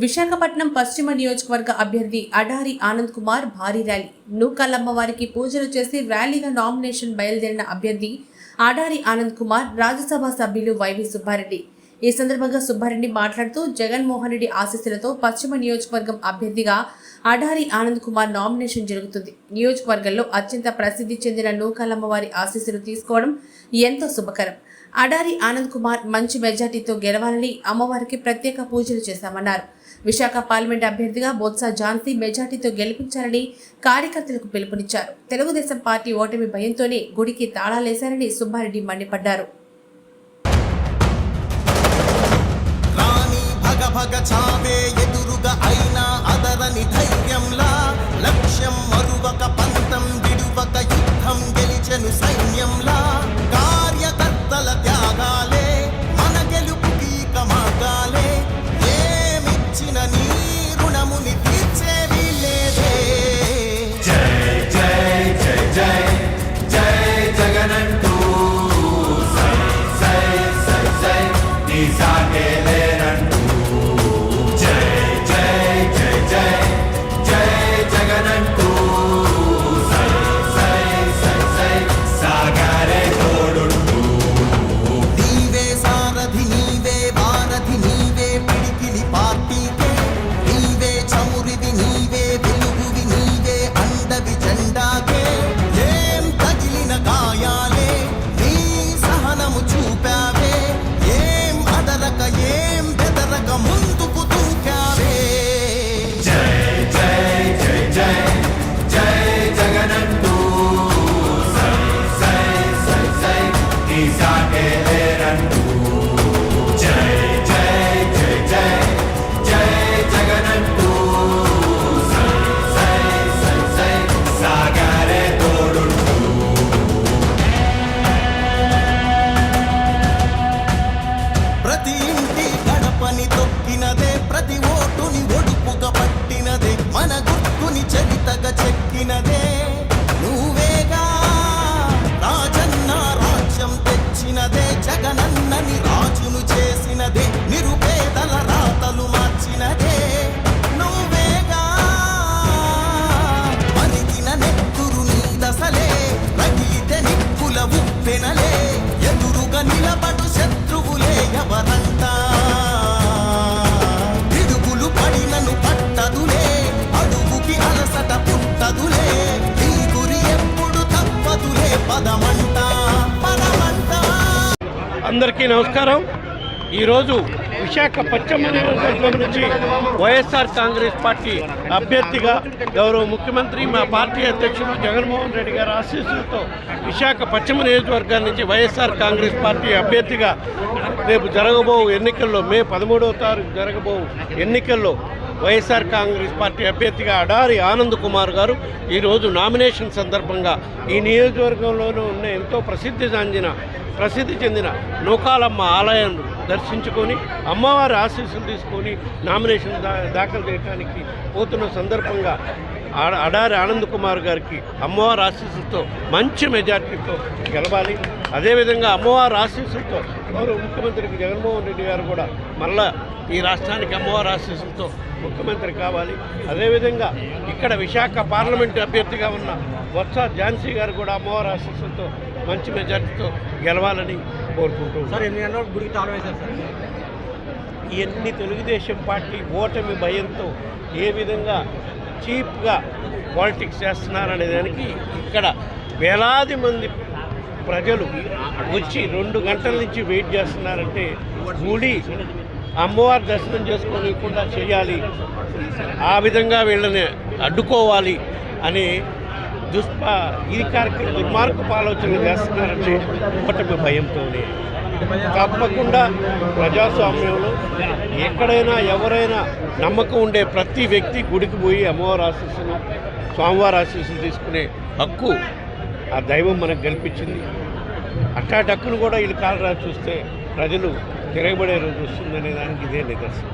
విశాఖపట్నం పశ్చిమ నియోజకవర్గ అభ్యర్థి అడారి ఆనంద్ కుమార్ భారీ ర్యాలీ. నూకాలమ్మవారికి పూజలు చేసి ర్యాలీగా నామినేషన్ బయలుదేరిన అభ్యర్థి అడారి ఆనంద్ కుమార్ రాజ్యసభ సభ్యులు వైవి సుబ్బారెడ్డి. ఈ సందర్భంగా సుబ్బారెడ్డి మాట్లాడుతూ జగన్మోహన్ రెడ్డి ఆశీస్సులతో పశ్చిమ నియోజకవర్గం అభ్యర్థిగా అడారి ఆనంద్ కుమార్ నామినేషన్ జరుగుతుంది. నియోజకవర్గంలో అత్యంత ప్రసిద్ధి చెందిన నూకాలమ్మవారి ఆశీస్సులు తీసుకోవడం ఎంతో శుభకరం. అడారి ఆనంద్ కుమార్ మంచి మెజార్టీతో గెలవాలని అమ్మవారికి ప్రత్యేక పూజలు చేశామన్నారు. విశాఖ పార్లమెంట్ అభ్యర్థిగా బొత్స ఝాన్సీ మెజార్టీతో గెలిపించాలని కార్యకర్తలకు పిలుపునిచ్చారు. తెలుగుదేశం పార్టీ ఓటమి భయంతోనే గుడికి తాళాలేశారని సుబ్బారెడ్డి మండిపడ్డారు. లక్ష్యం మరువక పంతం విడువక యుద్ధం గెలిచెను సైన్యంలా కార్యకర్తల త్యాగాలే మన గెలుపుకి కమాగాలే ఏమిచ్చిన నీ రుణముని తీర్చేవి లేదే. జై జై జై జై జై జగనంటూ సై సై సై సై నీ సాగే లేరంటూ జై జై జై జై జై జగనంటూ సై సై సై సై సాగరే తోడుంటూ నీవే సారథి నీవే వారధి నీవే పిడికిలి పార్టీకే నీవే చమురివి నీవే వెలుగువి నీవే అండవి జెండాకే ఏం తగిలిన గాయాలే నీ సహనము చూపావే ఏం అదరక ఏం బెదరక ముందుకు దూకావే. జై జై జై జై జై జగనంటూ సై సై సై సై నీ సాగే లేరంటూ జై జై జై జై జై జగనంటూ సై సై సై సై సాగరే తోడుంటూ ప్రతి ఇంటి గడపని తొక్కినదే ప్రతి ఓటుని ఒడుపుగా పట్టినదే మన గుర్తుని చరితగా చెక్కినదే నువ్వేగా రాజన్న రాజ్యం తెచ్చినదే జగనన్నని రాజును చేసినదే నిరుపేదల రాతలు మార్చినదే నువ్వేగా మరిగిన నెత్తురు నీ దశలే రగిలితే నిప్పుల ఉప్పెనలే ఎదురుగా నిలబడు శత్రువులే ఎవరంట పిడుగులు పడినను పట్టదులే అడుగుకి అలసట పుట్టదులే ఈ గురి ఎప్పుడు తప్పదులే పదమంట పదమంట. అందరికీ నమస్కారం. ఈరోజు విశాఖ పశ్చిమ నియోజకవర్గం నుంచి వైఎస్ఆర్ కాంగ్రెస్ పార్టీ అభ్యర్థిగా గౌరవ ముఖ్యమంత్రి మా పార్టీ అధ్యక్షుడు జగన్మోహన్ రెడ్డి గారి ఆశీస్సులతో విశాఖ పశ్చిమ నియోజకవర్గం నుంచి వైఎస్ఆర్ కాంగ్రెస్ పార్టీ అభ్యర్థిగా రేపు జరగబో ఎన్నికల్లో మే 13వ తారీఖు జరగబో ఎన్నికల్లో వైఎస్ఆర్ కాంగ్రెస్ పార్టీ అభ్యర్థిగా అడారి ఆనంద్ కుమార్ గారు ఈరోజు నామినేషన్ సందర్భంగా ఈ నియోజకవర్గంలోనూ ఉన్న ఎంతో ప్రసిద్ధి చెందిన నూకాలమ్మ ఆలయం దర్శించుకొని అమ్మవారి ఆశీస్సులు తీసుకొని నామినేషన్ దాఖలు చేయడానికి పోతున్న సందర్భంగా అడారి ఆనంద్ కుమార్ గారికి అమ్మవారి ఆశీస్సులతో మంచి మెజార్టీతో గెలవాలి. అదేవిధంగా అమ్మవారి ఆశీస్సులతో గౌరవ ముఖ్యమంత్రికి జగన్మోహన్ రెడ్డి గారు కూడా మళ్ళా ఈ రాష్ట్రానికి అమ్మవారి ఆశీస్సులతో ముఖ్యమంత్రి కావాలి. అదేవిధంగా ఇక్కడ విశాఖ పార్లమెంటు అభ్యర్థిగా ఉన్న బొత్స ఝాన్సీ గారు కూడా అమ్మవారి ఆశీస్సులతో మంచి మెజార్టీతో గెలవాలని కోరుకుంటూ సార్. ఎన్ని గంటలకు గుడికి తాళం వేశారు సార్? ఇవన్నీ తెలుగుదేశం పార్టీ ఓటమి భయంతో ఏ విధంగా చీప్గా పాలిటిక్స్ చేస్తున్నారనే దానికి ఇక్కడ వేలాది మంది ప్రజలు వచ్చి 2 గంటల నుంచి వెయిట్ చేస్తున్నారంటే గుడి అమ్మవారి దర్శనం చేసుకోకుండా చేయాలి, ఆ విధంగా వీళ్ళని అడ్డుకోవాలి అని దుర్మార్గపు ఆలోచనలు చేస్తున్నారంటే ఓటమి భయంతోనే. తప్పకుండా ప్రజాస్వామ్యంలో ఎక్కడైనా ఎవరైనా నమ్మకం ఉండే ప్రతి వ్యక్తి గుడికి పోయి అమ్మవారి ఆశీస్సులు స్వామివారి ఆశీస్సులు తీసుకునే హక్కు ఆ దైవం మనకు కల్పించింది. అట్టాటి హక్కును కూడా వీళ్ళు కాలరా చూస్తే ప్రజలు తిరగబడే రోజు వస్తుందనే దానికి ఇదే నిదర్శనం.